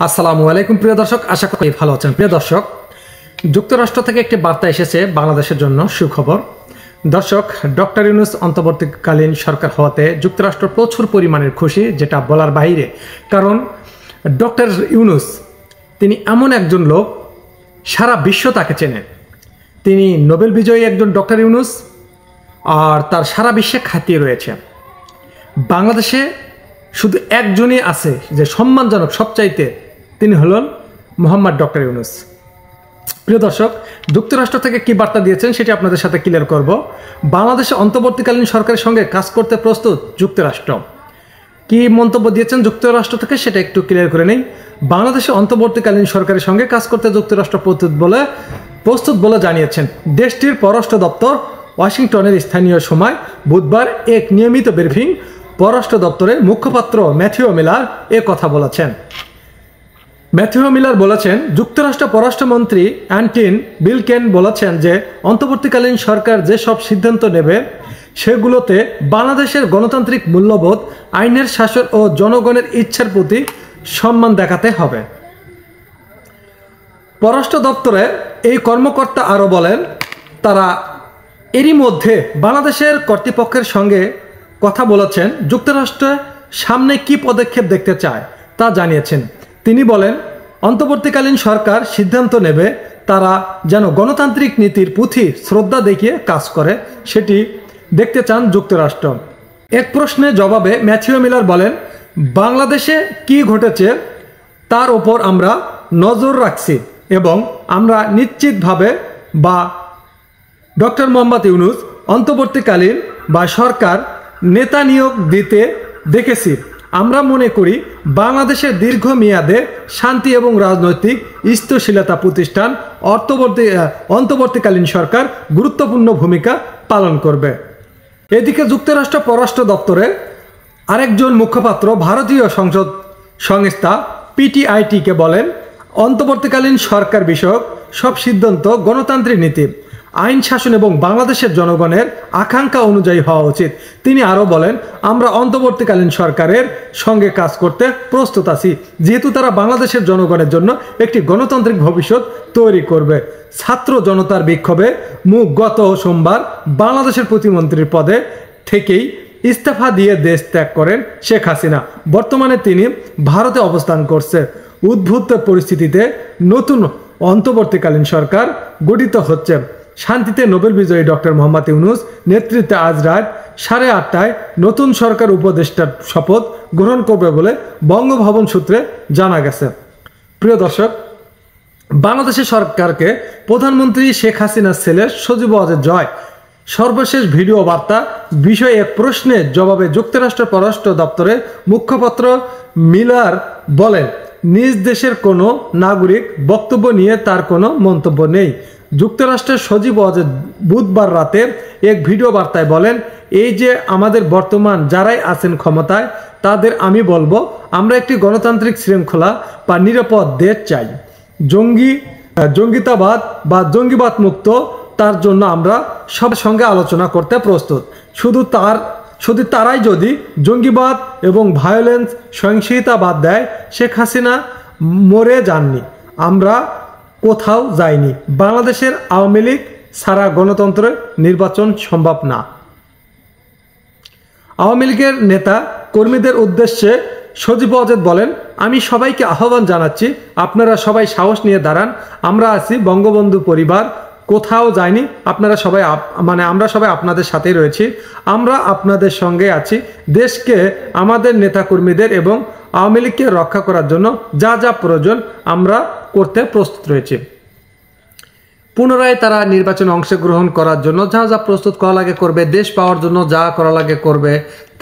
আসসালামু আলাইকুম প্রিয় দর্শক, আশা করি ভালো আছেন। প্রিয় দর্শক, যুক্তরাষ্ট্র থেকে একটি বার্তা এসেছে বাংলাদেশের জন্য সুখবর। দর্শক, ডক্টর ইউনূস অন্তর্বর্তীকালীন সরকার হওয়াতে যুক্তরাষ্ট্র প্রচুর পরিমাণের খুশি, যেটা বলার বাইরে। কারণ ডক্টর ইউনূস তিনি এমন একজন লোক, সারা বিশ্ব তাকে চেনে। তিনি নোবেল বিজয়ী একজন ডক্টর ইউনূস, আর তার সারা বিশ্বে খ্যাতি রয়েছে। বাংলাদেশে শুধু একজনই আছে যে সম্মানজনক সবচাইতে, তিনি হলেন মোহাম্মদ ডক্টর ইউনূস। প্রিয় দর্শক, যুক্তরাষ্ট্র থেকে কি বার্তা দিয়েছেন সেটি আপনাদের সাথে ক্লিয়ার করব। বাংলাদেশে অন্তর্বর্তীকালীন সরকারের সঙ্গে কাজ করতে প্রস্তুত যুক্তরাষ্ট্র। কি মন্তব্য দিয়েছেন যুক্তরাষ্ট্র থেকে সেটা একটু ক্লিয়ার করে নেই। বাংলাদেশে অন্তর্বর্তীকালীন সরকারের সঙ্গে কাজ করতে যুক্তরাষ্ট্র প্রস্তুত বলে জানিয়েছেন দেশটির পররাষ্ট্র দপ্তর। ওয়াশিংটনের স্থানীয় সময় বুধবার এক নিয়মিত ব্রিফিং পররাষ্ট্র দপ্তরের মুখপাত্র ম্যাথিউ মিলার এ কথা বলেছেন। ম্যাথিউ মিলার বলেছেন, যুক্তরাষ্ট্র পররাষ্ট্রমন্ত্রী অ্যান্টনি ব্লিংকেন বলেছেন যে অন্তর্বর্তীকালীন সরকার যেসব সিদ্ধান্ত নেবে সেগুলোতে বাংলাদেশের গণতান্ত্রিক মূল্যবোধ, আইনের শাসন ও জনগণের ইচ্ছার প্রতি সম্মান দেখাতে হবে। পররাষ্ট্র দপ্তরে এই কর্মকর্তা আরও বলেন, তারা এরই মধ্যে বাংলাদেশের কর্তৃপক্ষের সঙ্গে কথা বলেছেন, যুক্তরাষ্ট্রের সামনে কি পদক্ষেপ দেখতে চায় তা জানিয়েছেন। তিনি বলেন, অন্তর্বর্তীকালীন সরকার সিদ্ধান্ত নেবে তারা যেন গণতান্ত্রিক নীতির প্রতি শ্রদ্ধা দেখিয়ে কাজ করে, সেটি দেখতে চান যুক্তরাষ্ট্র। এক প্রশ্নের জবাবে ম্যাথিউ মিলার বলেন, বাংলাদেশে কি ঘটেছে তার ওপর আমরা নজর রাখছি এবং আমরা নিশ্চিতভাবে ডক্টর মোহাম্মদ ইউনূস অন্তর্বর্তীকালীন সরকার নেতা নিয়োগ দিতে দেখেছি। আমরা মনে করি বাংলাদেশের দীর্ঘমেয়াদে শান্তি এবং রাজনৈতিক স্থিতিশীলতা প্রতিষ্ঠান অন্তর্বর্তীকালীন সরকার গুরুত্বপূর্ণ ভূমিকা পালন করবে। এদিকে যুক্তরাষ্ট্র পররাষ্ট্র দপ্তরে আরেকজন মুখপাত্র ভারতীয় সংসদ সংস্থা পিটিআইটিকে বলেন, অন্তর্বর্তীকালীন সরকার বিষয়ক সব সিদ্ধান্ত গণতান্ত্রিক নীতি, আইন শাসন এবং বাংলাদেশের জনগণের আকাঙ্ক্ষা অনুযায়ী হওয়া উচিত। তিনি আরও বলেন, আমরা অন্তর্বর্তীকালীন সরকারের সঙ্গে কাজ করতে প্রস্তুত আছি, যেহেতু তারা বাংলাদেশের জনগণের জন্য একটি গণতান্ত্রিক ভবিষ্যৎ তৈরি করবে। ছাত্র জনতার বিক্ষোভে গত সোমবার বাংলাদেশের প্রতিমন্ত্রীর পদে থেকেই ইস্তফা দিয়ে দেশ ত্যাগ করেন শেখ হাসিনা। বর্তমানে তিনি ভারতে অবস্থান করছে। উদ্ভূত পরিস্থিতিতে নতুন অন্তর্বর্তীকালীন সরকার গঠিত হচ্ছে। শান্তিতে নোবেল বিজয়ী ডক্টর মোহাম্মদ ইউনূস নেতৃত্বে আজ রাত 8:30টায় নতুন সরকার উপদেষ্টার শপথ গ্রহণ করবে বলে বঙ্গভবন সূত্রে জানা গেছে। প্রিয় দর্শক, বাংলাদেশের সরকারকে প্রধানমন্ত্রী শেখ হাসিনার ছেলে সজীব ওয়াজেদ জয় সর্বশেষ ভিডিও বার্তা বিষয়ে এক প্রশ্নের জবাবে যুক্তরাষ্ট্রের পররাষ্ট্র দপ্তরের মুখপাত্র মিলার বলেন, নিজ দেশের কোনো নাগরিক বক্তব্য নিয়ে তার কোনো মন্তব্য নেই। যুক্তরাষ্ট্রের সজীব ওয়াজেদ বুধবার রাতে এক ভিডিও বার্তায় বলেন, এই যে আমাদের বর্তমান যারাই আছেন ক্ষমতায় তাদের আমি বলবো, আমরা একটি গণতান্ত্রিক শৃঙ্খলা নিরাপদ দেশ চাই। জঙ্গিবাদ মুক্ত তার জন্য আমরা সবার সঙ্গে আলোচনা করতে প্রস্তুত। শুধু তারাই যদি জঙ্গিবাদ এবং ভায়োলেন্স সহিংসতা বাদ দেয়, শেখ হাসিনা মরে যাননি, আমরা কোথাও যায়নি। বাংলাদেশের আওয়ামী লীগ ছাড়া গণতন্ত্রের নির্বাচন সম্ভব না। আওয়ামী লীগের নেতা কর্মীদের উদ্দেশ্যে সজীব ওয়াজেদ বলেন, আমি সবাইকে আহ্বান জানাচ্ছি, আপনারা সবাই সাহস নিয়ে দাঁড়ান। আমরা আছি, বঙ্গবন্ধু পরিবার কোথাও যায়নি। আমরা সবাই আপনাদের সাথেই রয়েছি। আমরা আপনাদের সঙ্গে আছি। দেশকে, আমাদের নেতাকর্মীদের এবং আওয়ামী লীগকে রক্ষা করার জন্য যা যা প্রয়োজন আমরা করতে প্রস্তুত রয়েছি। পুনরায় তারা নির্বাচনে অংশগ্রহণ করার জন্য যা যা প্রস্তুত করা লাগে করবে, দেশ পাওয়ার জন্য যা করা লাগে করবে,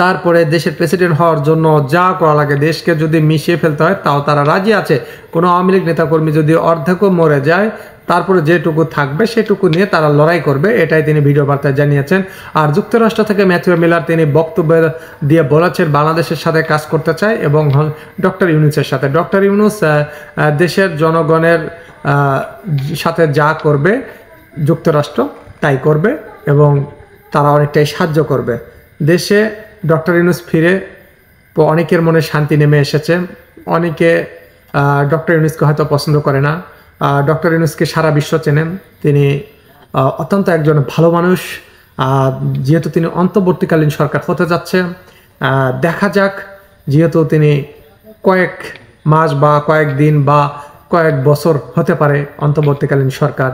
তারপরে দেশের প্রেসিডেন্ট হওয়ার জন্য যা করা লাগে, দেশকে যদি মিশিয়ে ফেলতে হয় তাও তারা রাজি আছে। কোনো আওয়ামী লীগ নেতাকর্মী যদি অর্ধেকও মরে যায়, তারপরে যেটুকু থাকবে সেটুকু নিয়ে তারা লড়াই করবে, এটাই তিনি ভিডিও বার্তায় জানিয়েছেন। আর যুক্তরাষ্ট্র থেকে ম্যাথিউ মিলার তিনি বক্তব্য দিয়ে বলেছেন, বাংলাদেশের সাথে কাজ করতে চায় এবং ডক্টর ইউনূসের সাথে। ডক্টর ইউনূস দেশের জনগণের সাথে যা করবে যুক্তরাষ্ট্র তাই করবে এবং তারা অনেকটাই সাহায্য করবে। দেশে ডক্টর ইউনূস ফিরে অনেকের মনে শান্তি নেমে এসেছে, অনেকে ডক্টর ইউনূসকে হয়তো পছন্দ করে না। ডক্টর ইউনূসকে সারা বিশ্ব চেনেন। তিনি অত্যন্ত একজন ভালো মানুষ। যেহেতু তিনি অন্তর্বর্তীকালীন সরকার হতে যাচ্ছে, দেখা যাক, যেহেতু তিনি কয়েক মাস বা কয়েক দিন বা কয়েক বছর হতে পারে অন্তর্বর্তীকালীন সরকার,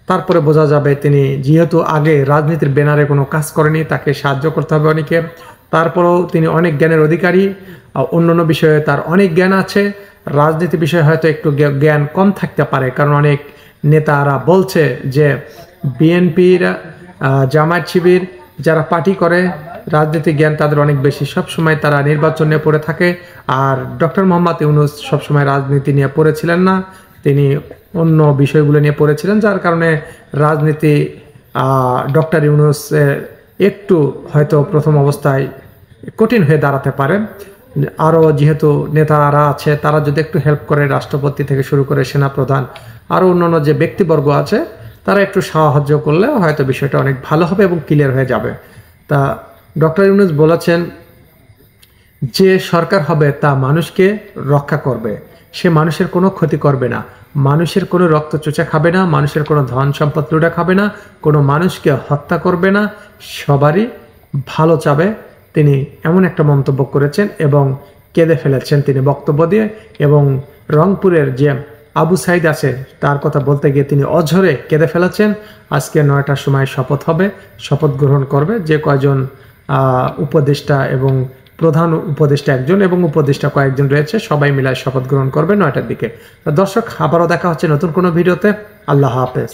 তারপরে বোঝা যাবে তিনি যেহেতু আগে রাজনীতির ব্যানারে কোনো কাজ করেনি, তাকে সাহায্য করতে হবে অনেকে। তারপরেও তিনি অনেক জ্ঞানের অধিকারী, অন্যান্য বিষয়ে তার অনেক জ্ঞান আছে। রাজনীতি বিষয়ে হয়তো একটু জ্ঞান কম থাকতে পারে, কারণ অনেক নেতারা বলছে যে বিএনপির, জামায়াত শিবির যারা পার্টি করে, রাজনীতিক জ্ঞান তাদের অনেক বেশি, সবসময় তারা নির্বাচন নিয়ে পড়ে থাকে। আর ডক্টর মোহাম্মদ ইউনূস সবসময় রাজনীতি নিয়ে পড়েছিলেন না, তিনি অন্য বিষয়গুলো নিয়ে পড়েছিলেন, যার কারণে রাজনীতি ডক্টর ইউনূস একটু হয়তো প্রথম অবস্থায় কঠিন হয়ে দাঁড়াতে পারে। আরও যেহেতু নেতারা আছে, তারা যদি একটু হেল্প করে, রাষ্ট্রপতি থেকে শুরু করে সেনাপ্রধান, আরও অন্যান্য যে ব্যক্তিবর্গ আছে, তারা একটু সাহায্য করলে হয়তো বিষয়টা অনেক ভালো হবে এবং ক্লিয়ার হয়ে যাবে। তা ডক্টর ইউনূস বলেছেন, যে সরকার হবে তা মানুষকে রক্ষা করবে, সে মানুষের কোনো ক্ষতি করবে না, মানুষের কোনো রক্ত চোচা খাবে না, মানুষের কোনো ধন সম্পদ লুটা খাবে না, কোনো মানুষকে হত্যা করবে না, সবারই ভালো চাবে। তিনি এমন একটা মন্তব্য করেছেন এবং কেঁদে ফেলেছেন তিনি বক্তব্য দিয়ে। এবং রংপুরের যে আবু সাইদ আছে, তার কথা বলতে গিয়ে তিনি অঝরে কেঁদে ফেলেছেন। আজকে 9টার সময় শপথ হবে, শপথ গ্রহণ করবে যে কয়জন উপদেষ্টা এবং প্রধান উপদেষ্টা একজন এবং উপদেষ্টা কয়েকজন রয়েছে, সবাই মিলে শপথ গ্রহণ করবে 9টার দিকে। দর্শক, আবারও দেখা হচ্ছে নতুন কোনো ভিডিওতে। আল্লাহ হাফেজ।